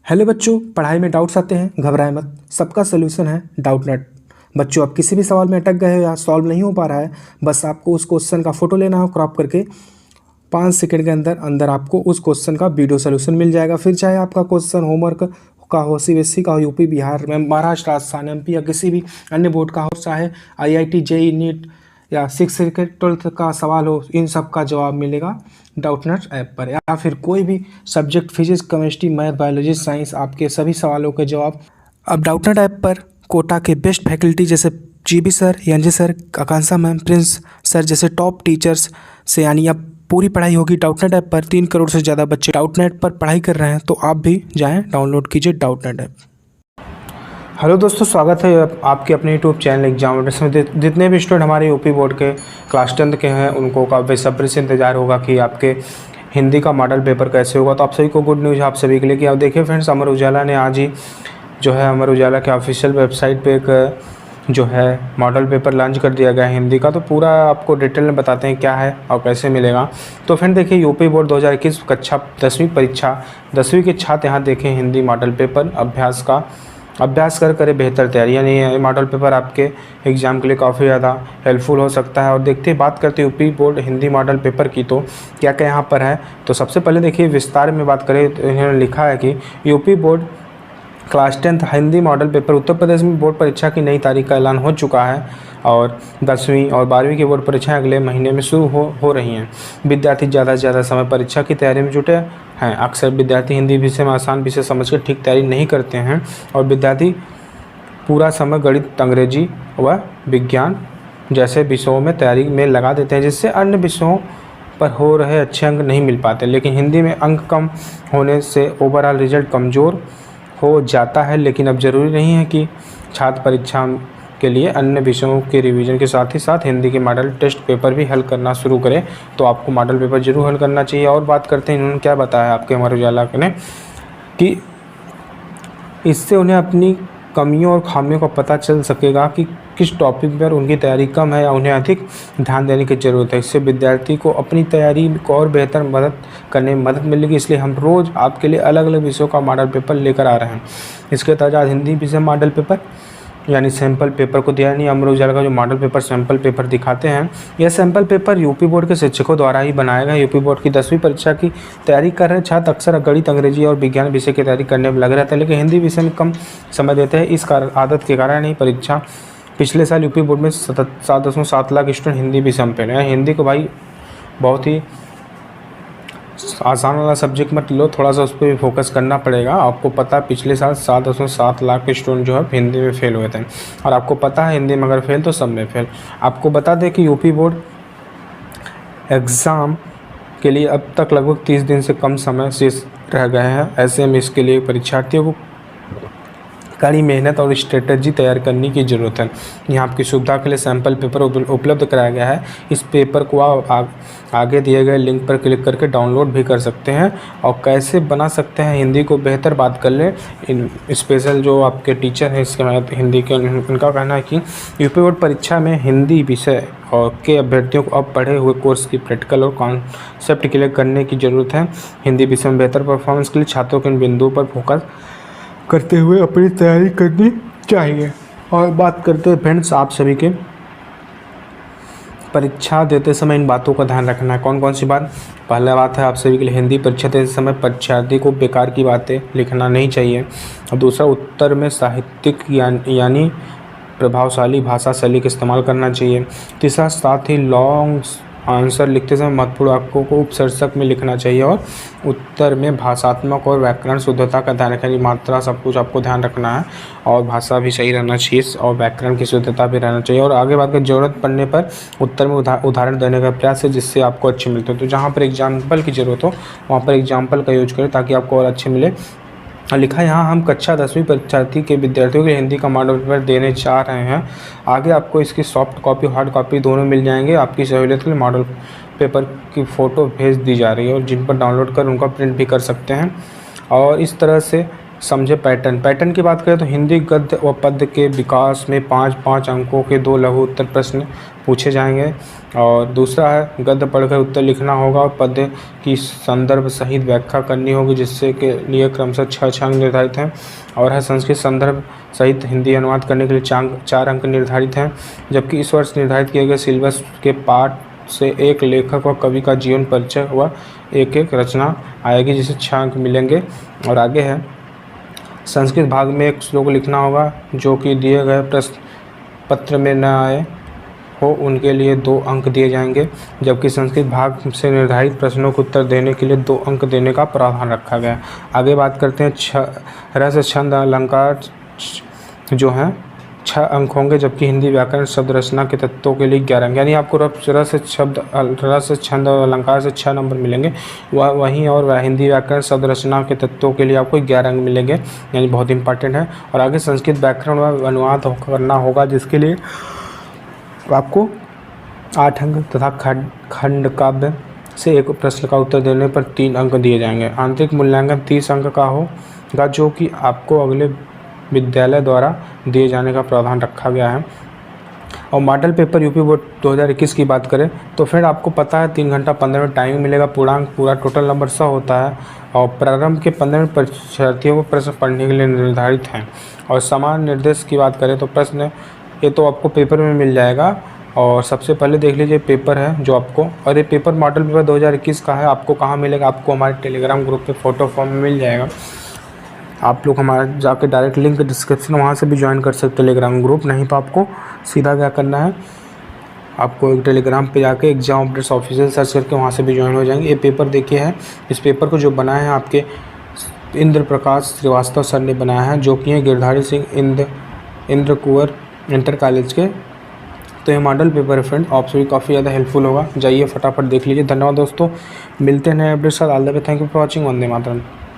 Hello बच्चों, पढ़ाई में डाउट्स आते हैं, घबराएं मत। सबका सलूशन है डाउटनेट। बच्चों, आप किसी भी सवाल में अटक गए हो या सॉल्व नहीं हो पा रहा है, बस आपको उस क्वेश्चन का फोटो लेना हो क्रॉप करके। 5 सेकंड के अंदर अंदर आपको उस क्वेश्चन का वीडियो सोल्यूशन मिल जाएगा। फिर चाहे आपका क्वेश्चन होमवर्क का हो, सीबीएसई का हो, यूपी बिहार में, महाराष्ट्र राजस्थान एमपी या किसी भी अन्य बोर्ड का हो, चाहे आईआईटी जेई नीट या 6 से 12 का सवाल हो, इन सब का जवाब मिलेगा डाउटनेट ऐप पर। या फिर कोई भी subject, physics, chemistry, math, biology, science, आपके सभी सवालों के जवाब अब डाउटनेट ऐप पर कोटा के बेस्ट फैकल्टी जैसे जीबी सर, एनजी सर, आकांक्षा मैम, प्रिंस सर जैसे टॉप टीचर्स से, यानी अब पूरी पढ़ाई होगी डाउटनेट ऐप पर। 3 करोड़ से ज़्यादा बच्चे डाउटनेट पर पढ़ाई कर रहे हैं, तो आप भी जाएं, डाउनलोड कीजिए डाउटनेट ऐप। हेलो दोस्तों, स्वागत है आपके अपने यूट्यूब चैनल एग्जामिनर्स में। जितने भी स्टूडेंट हमारे यूपी बोर्ड के क्लास 10 के हैं, उनको का बेसब्री से इंतजार होगा कि आपके हिंदी का मॉडल पेपर कैसे होगा। तो आप सभी को गुड न्यूज़ है आप सभी के लिए कि आप देखिए फ्रेंड्स, अमर उजाला ने आज ही जो है अमर उजाला के ऑफिशियल वेबसाइट पे एक जो है मॉडल पेपर लॉन्च कर दिया गया है हिंदी का। तो पूरा आपको डिटेल में बताते हैं क्या है और कैसे मिलेगा। तो फ्रेंड देखिए, यूपी बोर्ड 2021 कक्षा 10वीं परीक्षा 10वीं के छात्र यहाँ देखें हिंदी मॉडल पेपर अभ्यास कर करे बेहतर तैयारी। यानी ये मॉडल पेपर आपके एग्ज़ाम के लिए काफ़ी ज़्यादा हेल्पफुल हो सकता है। और देखते बात करते हैं UP board Hindi model paper की, तो क्या क्या यहाँ पर है। तो सबसे पहले देखिए विस्तार में बात करें तो इन्होंने लिखा है कि UP board class 10 Hindi model paper Uttar Pradesh में बोर्ड परीक्षा की नई तारीख का ऐलान हो चुका है और 10वीं और 12वीं की बोर्ड परीक्षाएं अगले महीने में शुरू हो रही हैं। विद्यार्थी ज़्यादा से ज़्यादा समय परीक्षा की तैयारी में जुटे हैं। अक्सर विद्यार्थी हिंदी विषय में आसान विषय समझकर ठीक तैयारी नहीं करते हैं और विद्यार्थी पूरा समय गणित, अंग्रेजी व विज्ञान जैसे विषयों में तैयारी में लगा देते हैं, जिससे अन्य विषयों पर हो रहे अच्छे अंक नहीं मिल पाते। लेकिन हिंदी में अंक कम होने से ओवरऑल रिजल्ट कमज़ोर हो जाता है। लेकिन अब ज़रूरी नहीं है कि छात्र परीक्षा के लिए अन्य विषयों के रिवीजन के साथ ही साथ हिंदी के मॉडल टेस्ट पेपर भी हल करना शुरू करें। तो आपको मॉडल पेपर जरूर हल करना चाहिए। और बात करते हैं इन्होंने क्या बताया आपके अमर उजाला ने कि इससे उन्हें अपनी कमियों और खामियों का पता चल सकेगा कि किस टॉपिक पर उनकी तैयारी कम है या उन्हें अधिक ध्यान देने की ज़रूरत है। इससे विद्यार्थी को अपनी तैयारी को और बेहतर मदद करने में मदद मिलेगी। इसलिए हम रोज़ आपके लिए अलग अलग विषयों का मॉडल पेपर लेकर आ रहे हैं। इसके तहत आज हिंदी विषय मॉडल पेपर यानी सैम्पल पेपर को दिया, यानी अमर उजाला का जो मॉडल पेपर सैम्पल पेपर दिखाते हैं, यह सैम्पल पेपर यूपी बोर्ड के शिक्षकों द्वारा ही बनाया गया। यूपी बोर्ड की 10वीं परीक्षा की तैयारी कर रहे छात्र अक्सर गणित, अंग्रेजी और विज्ञान विषय की तैयारी करने में लगे रहते हैं, लेकिन हिंदी विषय में कम समय देते हैं। इस आदत के कारण ही परीक्षा पिछले साल यूपी बोर्ड में 7.7 लाख स्टूडेंट हिंदी विषय में फेल हैं। हिंदी को भाई बहुत ही आसान वाला सब्जेक्ट मत लो, थोड़ा सा उस पर भी फोकस करना पड़ेगा। आपको पता है पिछले साल 7.7 लाख के स्टूडेंट जो है हिंदी में फेल हुए थे, और आपको पता है हिंदी में अगर फेल तो सब में फेल। आपको बता दें कि यूपी बोर्ड एग्ज़ाम के लिए अब तक लगभग 30 दिन से कम समय शेष रह गए हैं। ऐसे में इसके लिए परीक्षार्थियों को कड़ी मेहनत और स्ट्रेटजी तैयार करने की ज़रूरत है। यहाँ आपकी सुविधा के लिए सैम्पल पेपर उपलब्ध कराया गया है। इस पेपर को आप आगे दिए गए लिंक पर क्लिक करके डाउनलोड भी कर सकते हैं। और कैसे बना सकते हैं हिंदी को बेहतर, बात कर लें इन स्पेशल जो आपके टीचर हैं इसके हिंदी के, उनका कहना है कि यूपी बोर्ड परीक्षा में हिंदी विषय और के अभ्यर्थियों को अब पढ़े हुए कोर्स की प्रैक्टिकल और कॉन्सेप्ट क्लियर करने की ज़रूरत है। हिंदी विषय में बेहतर परफॉर्मेंस के लिए छात्रों के इन बिंदुओं पर फोकस करते हुए अपनी तैयारी करनी चाहिए। और बात करते हैं फ्रेंड्स, आप सभी के परीक्षा देते समय इन बातों का ध्यान रखना है। कौन कौन सी बात? पहला बात है आप सभी के लिए हिंदी परीक्षा देते समय परीक्षार्थी को बेकार की बातें लिखना नहीं चाहिए। और दूसरा, उत्तर में साहित्यिक यानी प्रभावशाली भाषा शैली का इस्तेमाल करना चाहिए। तीसरा, साथ ही लॉन्ग आंसर लिखते समय महत्वपूर्ण वाक्यों को उपशीर्षक में लिखना चाहिए। और उत्तर में भाषात्मक और व्याकरण शुद्धता का ध्यान रखना, मात्रा सब कुछ आपको ध्यान रखना है और भाषा भी सही रहना चाहिए और व्याकरण की शुद्धता भी रहना चाहिए। और आगे बात करें, ज़रूरत पड़ने पर उत्तर में उदाहरण देने का प्रयास है जिससे आपको अच्छे मिलते हो। तो जहाँ पर एग्जाम्पल की ज़रूरत हो वहाँ पर एग्जाम्पल का यूज करें ताकि आपको और अच्छे मिले। लिखा है यहाँ, हम कक्षा 10वीं परीक्षार्थी के विद्यार्थियों के हिंदी का मॉडल पेपर देने चाह रहे हैं। आगे आपको इसकी सॉफ्ट कॉपी, हार्ड कॉपी दोनों मिल जाएंगे। आपकी सहूलियत के लिए मॉडल पेपर की फ़ोटो भेज दी जा रही है और जिन पर डाउनलोड कर उनका प्रिंट भी कर सकते हैं। और इस तरह से समझे पैटर्न की बात करें तो हिंदी गद्य व पद्य के विकास में 5-5 अंकों के 2 लघु उत्तर प्रश्न पूछे जाएंगे। और दूसरा है गद्य पढ़कर उत्तर लिखना होगा और पद्य की संदर्भ सहित व्याख्या करनी होगी, जिससे के लिए क्रमशः 6 अंक निर्धारित हैं। और है संस्कृत संदर्भ सहित हिंदी अनुवाद करने के लिए 4 अंक निर्धारित हैं। जबकि इस वर्ष निर्धारित किए गए सिलेबस के पाठ से एक लेखक व कवि का जीवन परिचय व एक रचना आएगी, जिसे 6 अंक मिलेंगे। और आगे है संस्कृत भाग में एक श्लोक लिखना होगा जो कि दिए गए प्रश्न पत्र में न आए हो, उनके लिए 2 अंक दिए जाएंगे। जबकि संस्कृत भाग से निर्धारित प्रश्नों को उत्तर देने के लिए 2 अंक देने का प्रावधान रखा गया है। आगे बात करते हैं रस छंद अलंकार जो हैं 6 अंक होंगे, जबकि हिंदी व्याकरण शब्द रचना के तत्वों के लिए 11 अंक, यानी आपको रस छंद और अलंकार से 6 नंबर मिलेंगे वहीं और हिंदी व्याकरण शब्द रचना के तत्वों के लिए आपको 11 अंक मिलेंगे, यानी बहुत इंपॉर्टेंट है। और आगे संस्कृत व्याकरण व अनुवाद करना होगा, जिसके लिए आपको 8 अंक तथा खंड काव्य से एक प्रश्न का उत्तर देने पर 3 अंक दिए जाएंगे। आंतरिक मूल्यांकन 30 अंक का होगा, जो कि आपको अगले विद्यालय द्वारा दिए जाने का प्रावधान रखा गया है। और मॉडल पेपर यूपी बोर्ड 2021 की बात करें तो फिर आपको पता है 3 घंटा 15 मिनट टाइम मिलेगा, पूरा टोटल नंबर 100 होता है। और प्रारंभ के 15 मिनट परीक्षार्थियों को प्रश्न पढ़ने के लिए निर्धारित हैं। और समान निर्देश की बात करें तो प्रश्न ये तो आपको पेपर में मिल जाएगा। और सबसे पहले देख लीजिए पेपर है जो आपको, और ये पेपर मॉडल पेपर 2021 का है। आपको कहाँ मिलेगा? आपको हमारे टेलीग्राम ग्रुप पे फ़ोटो फॉर्म में मिल जाएगा। आप लोग हमारा जाके डायरेक्ट लिंक डिस्क्रिप्शन वहाँ से भी ज्वाइन कर सकते हो टेलीग्राम ग्रुप। नहीं तो आपको सीधा क्या करना है, आपको एक टेलीग्राम पे जाके एग्जाम अपडेट्स ऑफिशियल सर्च करके वहाँ से भी ज्वाइन हो जाएंगे। ये पेपर देखिए है, इस पेपर को जो बनाए हैं आपके इंद्र प्रकाश श्रीवास्तव सर ने बनाया है, जो कि हैं गिरधारी सिंह इंद्र कुंवर इंटर कॉलेज के। तो ये मॉडल पेपर है फ्रेंड, आपसे भी काफ़ी ज़्यादा हेल्पफुल होगा। जाइए फटाफट देख लीजिए। धन्यवाद दोस्तों, मिलते हैं नए अपडेट साथ। All the way, thank you for watching. Vande Mataram.